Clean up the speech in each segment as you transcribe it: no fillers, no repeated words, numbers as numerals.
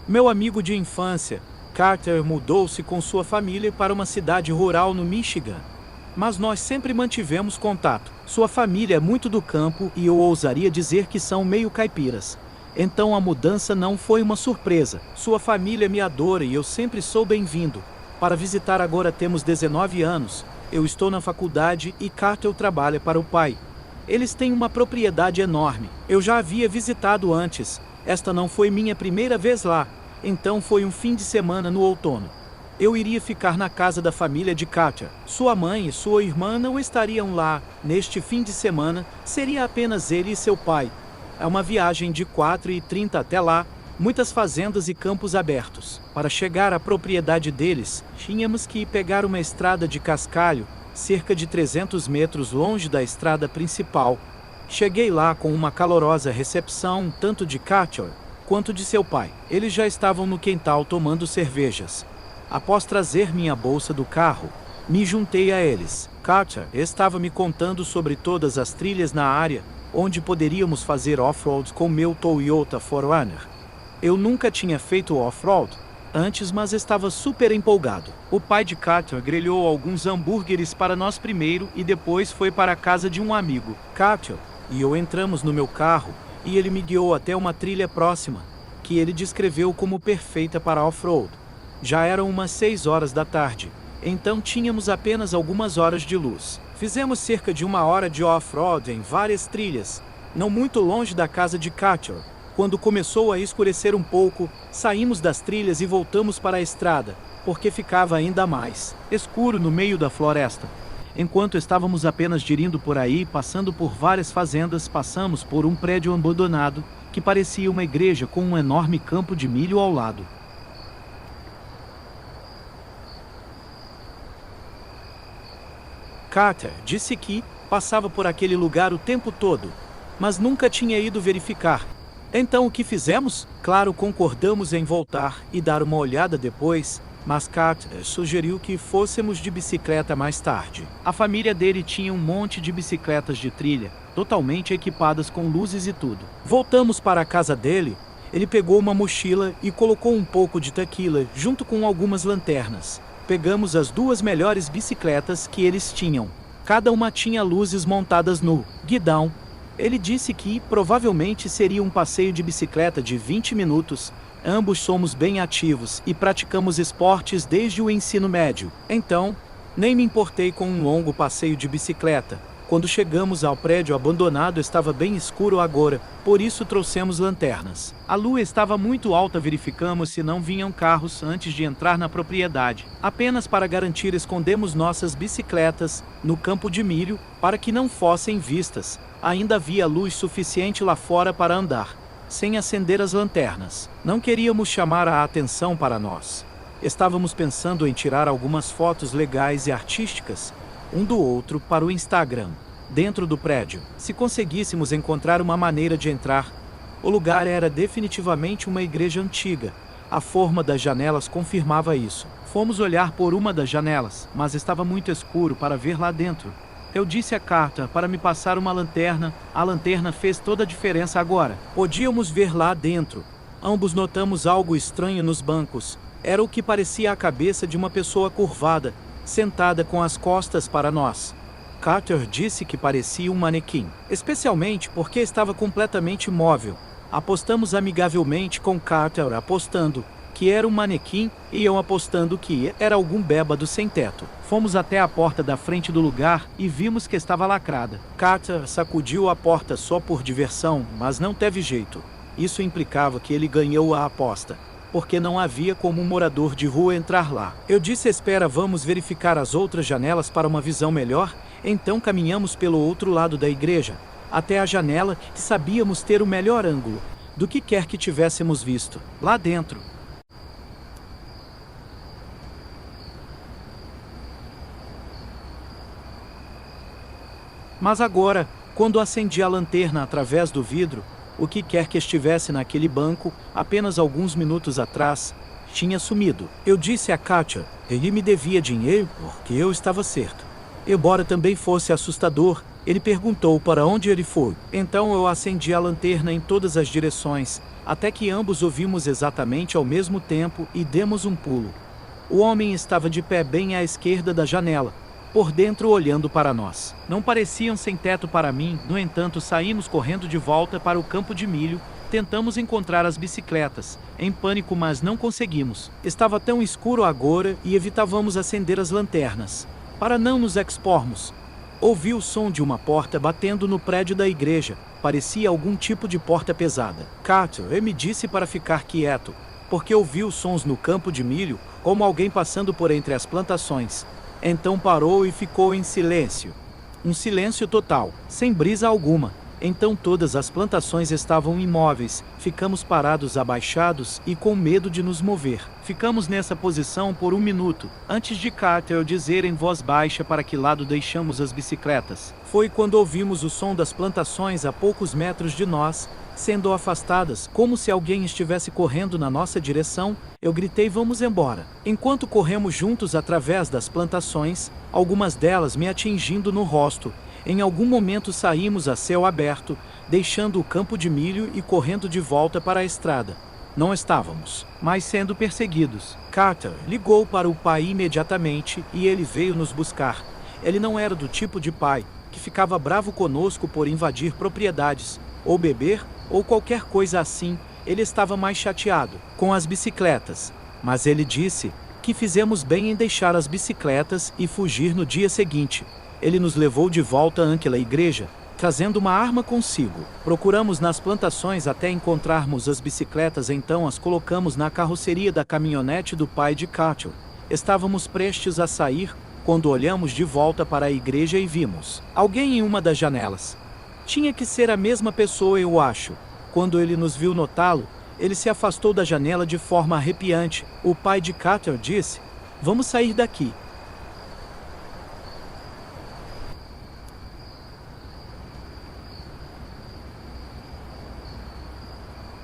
Meu amigo de infância, Carter, mudou-se com sua família para uma cidade rural no Michigan. Mas nós sempre mantivemos contato. Sua família é muito do campo e eu ousaria dizer que são meio caipiras. Então a mudança não foi uma surpresa. Sua família me adora e eu sempre sou bem-vindo. Para visitar agora temos 19 anos. Eu estou na faculdade e Carter trabalha para o pai. Eles têm uma propriedade enorme. Eu já havia visitado antes. Esta não foi minha primeira vez lá. Então foi um fim de semana no outono. Eu iria ficar na casa da família de Carter. Sua mãe e sua irmã não estariam lá. Neste fim de semana, seria apenas ele e seu pai. É uma viagem de 4h30 até lá, muitas fazendas e campos abertos. Para chegar à propriedade deles, tínhamos que pegar uma estrada de cascalho, cerca de 300 metros longe da estrada principal. Cheguei lá com uma calorosa recepção, tanto de Carter quanto de seu pai. Eles já estavam no quintal tomando cervejas. Após trazer minha bolsa do carro, me juntei a eles. Carter estava me contando sobre todas as trilhas na área, onde poderíamos fazer off-road com meu Toyota 4Runner. Eu nunca tinha feito off-road antes, mas estava super empolgado. O pai de Carter grelhou alguns hambúrgueres para nós primeiro e depois foi para a casa de um amigo. Carter e eu entramos no meu carro e ele me guiou até uma trilha próxima, que ele descreveu como perfeita para off-road. Já eram umas 6 horas da tarde, então tínhamos apenas algumas horas de luz. Fizemos cerca de 1 hora de off-road em várias trilhas, não muito longe da casa de Carter. Quando começou a escurecer um pouco, saímos das trilhas e voltamos para a estrada, porque ficava ainda mais escuro no meio da floresta. Enquanto estávamos apenas dirindo por aí, passando por várias fazendas, passamos por um prédio abandonado, que parecia uma igreja com um enorme campo de milho ao lado. Carter disse que passava por aquele lugar o tempo todo, mas nunca tinha ido verificar. Então o que fizemos? Claro, concordamos em voltar e dar uma olhada depois, mas Carter sugeriu que fôssemos de bicicleta mais tarde. A família dele tinha um monte de bicicletas de trilha, totalmente equipadas com luzes e tudo. Voltamos para a casa dele, ele pegou uma mochila e colocou um pouco de tequila junto com algumas lanternas. Pegamos as 2 melhores bicicletas que eles tinham. Cada uma tinha luzes montadas no guidão. Ele disse que provavelmente seria um passeio de bicicleta de 20 minutos. Ambos somos bem ativos e praticamos esportes desde o ensino médio. Então, nem me importei com um longo passeio de bicicleta. Quando chegamos ao prédio abandonado estava bem escuro agora, por isso trouxemos lanternas. A lua estava muito alta, verificamos se não vinham carros antes de entrar na propriedade. Apenas para garantir, escondemos nossas bicicletas no campo de milho para que não fossem vistas. Ainda havia luz suficiente lá fora para andar, sem acender as lanternas. Não queríamos chamar a atenção para nós. Estávamos pensando em tirar algumas fotos legais e artísticas, um do outro, para o Instagram, dentro do prédio. Se conseguíssemos encontrar uma maneira de entrar, o lugar era definitivamente uma igreja antiga. A forma das janelas confirmava isso. Fomos olhar por uma das janelas, mas estava muito escuro para ver lá dentro. Eu disse a Carter para me passar uma lanterna. A lanterna fez toda a diferença agora. Podíamos ver lá dentro. Ambos notamos algo estranho nos bancos. Era o que parecia a cabeça de uma pessoa curvada, sentada com as costas para nós. Carter disse que parecia um manequim, especialmente porque estava completamente imóvel. Apostamos amigavelmente com Carter apostando que era um manequim e eu apostando que era algum bêbado sem teto. Fomos até a porta da frente do lugar e vimos que estava lacrada. Carter sacudiu a porta só por diversão, mas não teve jeito. Isso implicava que ele ganhou a aposta, porque não havia como um morador de rua entrar lá. Eu disse: espera, vamos verificar as outras janelas para uma visão melhor. Então caminhamos pelo outro lado da igreja, até a janela que sabíamos ter o melhor ângulo do que quer que tivéssemos visto lá dentro. Mas agora, quando acendi a lanterna através do vidro, o que quer que estivesse naquele banco, apenas alguns minutos atrás, tinha sumido. Eu disse a Katia, ele me devia dinheiro porque eu estava certo. Embora também fosse assustador, ele perguntou para onde ele foi. Então eu acendi a lanterna em todas as direções, até que ambos ouvimos exatamente ao mesmo tempo e demos um pulo. O homem estava de pé bem à esquerda da janela, por dentro olhando para nós. Não pareciam sem teto para mim, no entanto saímos correndo de volta para o campo de milho. Tentamos encontrar as bicicletas, em pânico, mas não conseguimos. Estava tão escuro agora e evitávamos acender as lanternas, para não nos expormos. Ouvi o som de uma porta batendo no prédio da igreja. Parecia algum tipo de porta pesada. Carter me disse para ficar quieto, porque ouvi os sons no campo de milho, como alguém passando por entre as plantações. Então parou e ficou em silêncio. Um silêncio total, sem brisa alguma. Então todas as plantações estavam imóveis, ficamos parados abaixados e com medo de nos mover. Ficamos nessa posição por 1 minuto, antes de Carter dizer em voz baixa para que lado deixamos as bicicletas. Foi quando ouvimos o som das plantações a poucos metros de nós, sendo afastadas, como se alguém estivesse correndo na nossa direção. Eu gritei: vamos embora. Enquanto corremos juntos através das plantações, algumas delas me atingindo no rosto. Em algum momento saímos a céu aberto, deixando o campo de milho e correndo de volta para a estrada. Não estávamos mais sendo perseguidos. Carter ligou para o pai imediatamente e ele veio nos buscar. Ele não era do tipo de pai que ficava bravo conosco por invadir propriedades, ou beber, ou qualquer coisa assim. Ele estava mais chateado com as bicicletas. Mas ele disse que fizemos bem em deixar as bicicletas e fugir no dia seguinte. Ele nos levou de volta àquela igreja, trazendo uma arma consigo. Procuramos nas plantações até encontrarmos as bicicletas, então as colocamos na carroceria da caminhonete do pai de Carter. Estávamos prestes a sair, quando olhamos de volta para a igreja e vimos alguém em uma das janelas. Tinha que ser a mesma pessoa, eu acho. Quando ele nos viu notá-lo, ele se afastou da janela de forma arrepiante. O pai de Carter disse: vamos sair daqui.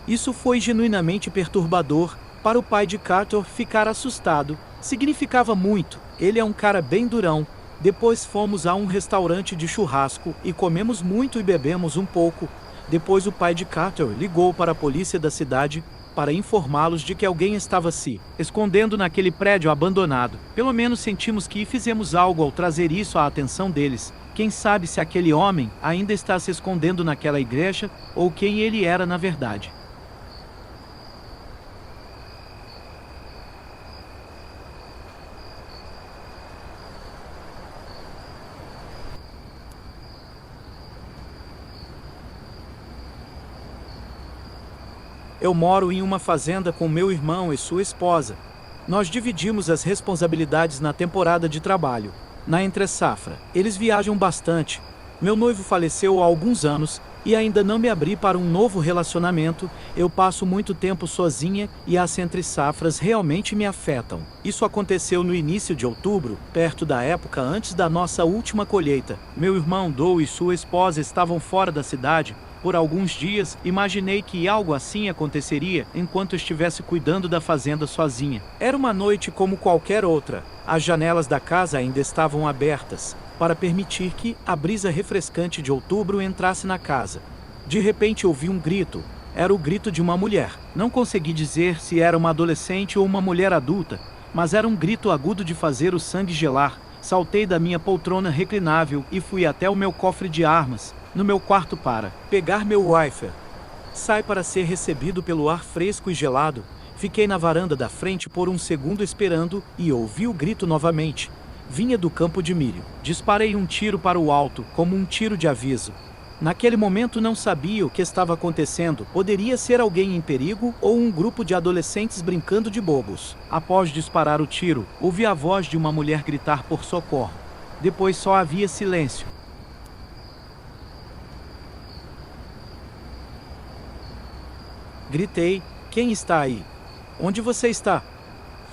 Isso foi genuinamente perturbador. Para o pai de Carter, ficar assustado significava muito. Ele é um cara bem durão. Depois fomos a um restaurante de churrasco e comemos muito e bebemos um pouco. Depois o pai de Carter ligou para a polícia da cidade para informá-los de que alguém estava se escondendo naquele prédio abandonado. Pelo menos sentimos que fizemos algo ao trazer isso à atenção deles. Quem sabe se aquele homem ainda está se escondendo naquela igreja ou quem ele era na verdade. Eu moro em uma fazenda com meu irmão e sua esposa. Nós dividimos as responsabilidades na temporada de trabalho. Na entre-safra, eles viajam bastante. Meu noivo faleceu há alguns anos e ainda não me abri para um novo relacionamento. Eu passo muito tempo sozinha e as entre-safras realmente me afetam. Isso aconteceu no início de outubro, perto da época antes da nossa última colheita. Meu irmão Doe e sua esposa estavam fora da cidade por alguns dias. Imaginei que algo assim aconteceria enquanto estivesse cuidando da fazenda sozinha. Era uma noite como qualquer outra. As janelas da casa ainda estavam abertas, para permitir que a brisa refrescante de outubro entrasse na casa. De repente ouvi um grito. Era o grito de uma mulher. Não consegui dizer se era uma adolescente ou uma mulher adulta, mas era um grito agudo de fazer o sangue gelar. Saltei da minha poltrona reclinável e fui até o meu cofre de armas, no meu quarto, para pegar meu rifle. Sai para ser recebido pelo ar fresco e gelado. Fiquei na varanda da frente por um segundo esperando e ouvi o grito novamente. Vinha do campo de milho. Disparei um tiro para o alto, como um tiro de aviso. Naquele momento não sabia o que estava acontecendo. Poderia ser alguém em perigo ou um grupo de adolescentes brincando de bobos. Após disparar o tiro, ouvi a voz de uma mulher gritar por socorro. Depois só havia silêncio. Gritei: quem está aí? Onde você está?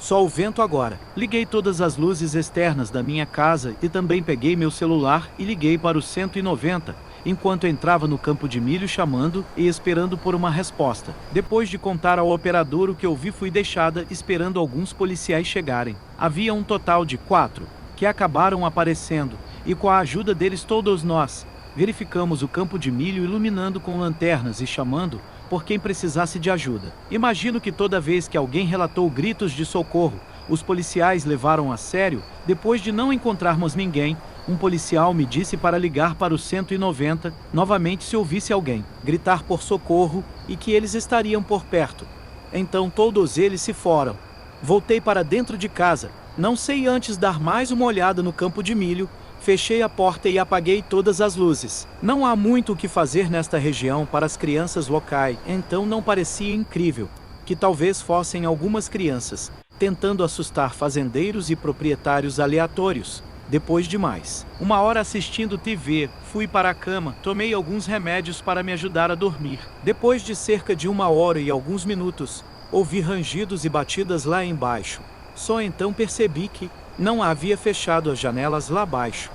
Só o vento agora. Liguei todas as luzes externas da minha casa e também peguei meu celular e liguei para o 190, enquanto entrava no campo de milho chamando e esperando por uma resposta. Depois de contar ao operador o que ouvi, fui deixada esperando alguns policiais chegarem. Havia um total de 4, que acabaram aparecendo, e com a ajuda deles todos nós verificamos o campo de milho iluminando com lanternas e chamando por quem precisasse de ajuda. Imagino que toda vez que alguém relatou gritos de socorro, os policiais levaram a sério. Depois de não encontrarmos ninguém, um policial me disse para ligar para o 190, novamente se ouvisse alguém gritar por socorro e que eles estariam por perto. Então todos eles se foram. Voltei para dentro de casa, não sei antes dar mais uma olhada no campo de milho, fechei a porta e apaguei todas as luzes. Não há muito o que fazer nesta região para as crianças locais, então não parecia incrível que talvez fossem algumas crianças tentando assustar fazendeiros e proprietários aleatórios. Depois de mais uma hora assistindo TV, fui para a cama, tomei alguns remédios para me ajudar a dormir. Depois de cerca de 1 hora e alguns minutos, ouvi rangidos e batidas lá embaixo. Só então percebi que não havia fechado as janelas lá abaixo.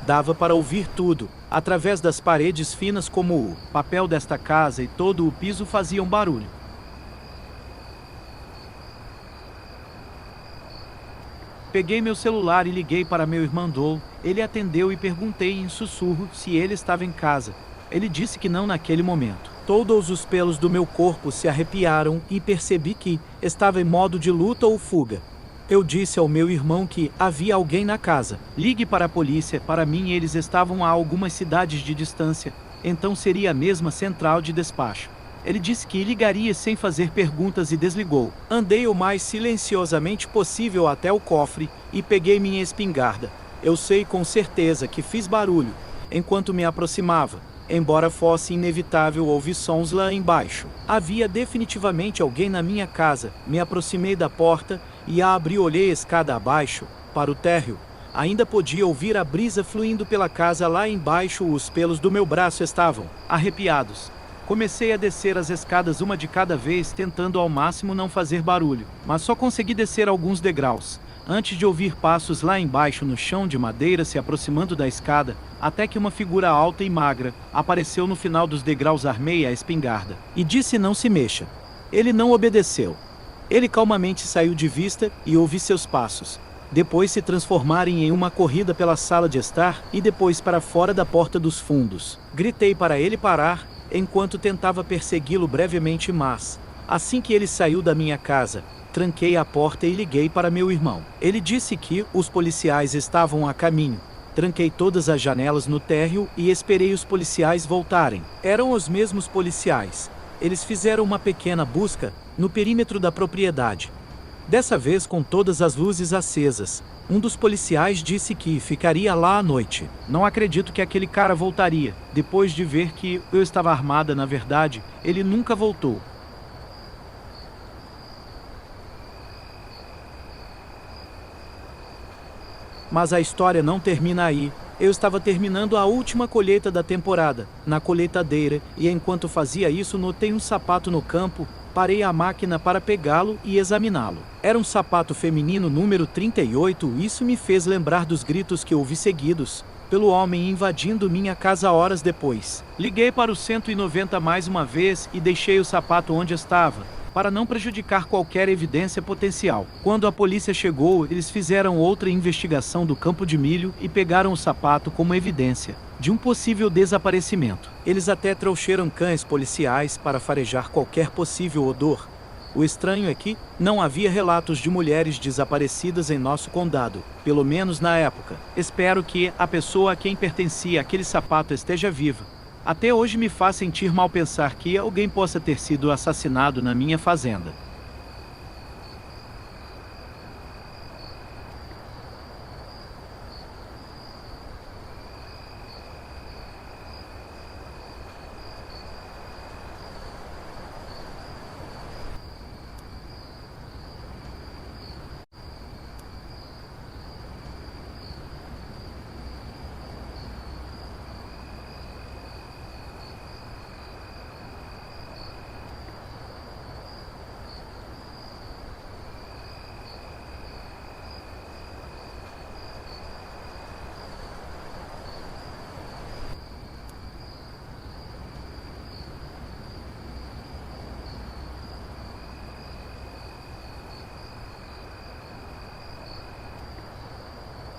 Dava para ouvir tudo, através das paredes finas, como o papel desta casa, e todo o piso faziam barulho. Peguei meu celular e liguei para meu irmão Dou. Ele atendeu e perguntei em sussurro se ele estava em casa. Ele disse que não naquele momento. Todos os pelos do meu corpo se arrepiaram e percebi que estava em modo de luta ou fuga. Eu disse ao meu irmão que havia alguém na casa. Ligue para a polícia. Para mim, eles estavam a algumas cidades de distância, então seria a mesma central de despacho. Ele disse que ligaria sem fazer perguntas e desligou. Andei o mais silenciosamente possível até o cofre e peguei minha espingarda. Eu sei com certeza que fiz barulho enquanto me aproximava. Embora fosse inevitável ouvir sons lá embaixo. Havia definitivamente alguém na minha casa. Me aproximei da porta e a abri. Olhei a escada abaixo, para o térreo. Ainda podia ouvir a brisa fluindo pela casa lá embaixo. Os pelos do meu braço estavam arrepiados. Comecei a descer as escadas uma de cada vez, tentando ao máximo não fazer barulho. Mas só consegui descer alguns degraus, antes de ouvir passos lá embaixo no chão de madeira se aproximando da escada, até que uma figura alta e magra apareceu no final dos degraus. Armei a espingarda e disse: não se mexa. Ele não obedeceu. Ele calmamente saiu de vista e ouvi seus passos, depois se transformarem em uma corrida pela sala de estar e depois para fora da porta dos fundos. Gritei para ele parar, enquanto tentava persegui-lo brevemente, mas assim que ele saiu da minha casa, tranquei a porta e liguei para meu irmão. Ele disse que os policiais estavam a caminho. Tranquei todas as janelas no térreo e esperei os policiais voltarem. Eram os mesmos policiais. Eles fizeram uma pequena busca no perímetro da propriedade. Dessa vez com todas as luzes acesas. Um dos policiais disse que ficaria lá à noite. Não acredito que aquele cara voltaria. Depois de ver que eu estava armada, na verdade, ele nunca voltou. Mas a história não termina aí. Eu estava terminando a última colheita da temporada, na colheitadeira, e enquanto fazia isso notei um sapato no campo. Parei a máquina para pegá-lo e examiná-lo. Era um sapato feminino número 38. Isso me fez lembrar dos gritos que ouvi seguidos pelo homem invadindo minha casa horas depois. Liguei para o 190 mais uma vez e deixei o sapato onde estava, para não prejudicar qualquer evidência potencial. Quando a polícia chegou, eles fizeram outra investigação do campo de milho e pegaram o sapato como evidência de um possível desaparecimento. Eles até trouxeram cães policiais para farejar qualquer possível odor. O estranho é que não havia relatos de mulheres desaparecidas em nosso condado, pelo menos na época. Espero que a pessoa a quem pertencia aquele sapato esteja viva. Até hoje me faz sentir mal pensar que alguém possa ter sido assassinado na minha fazenda.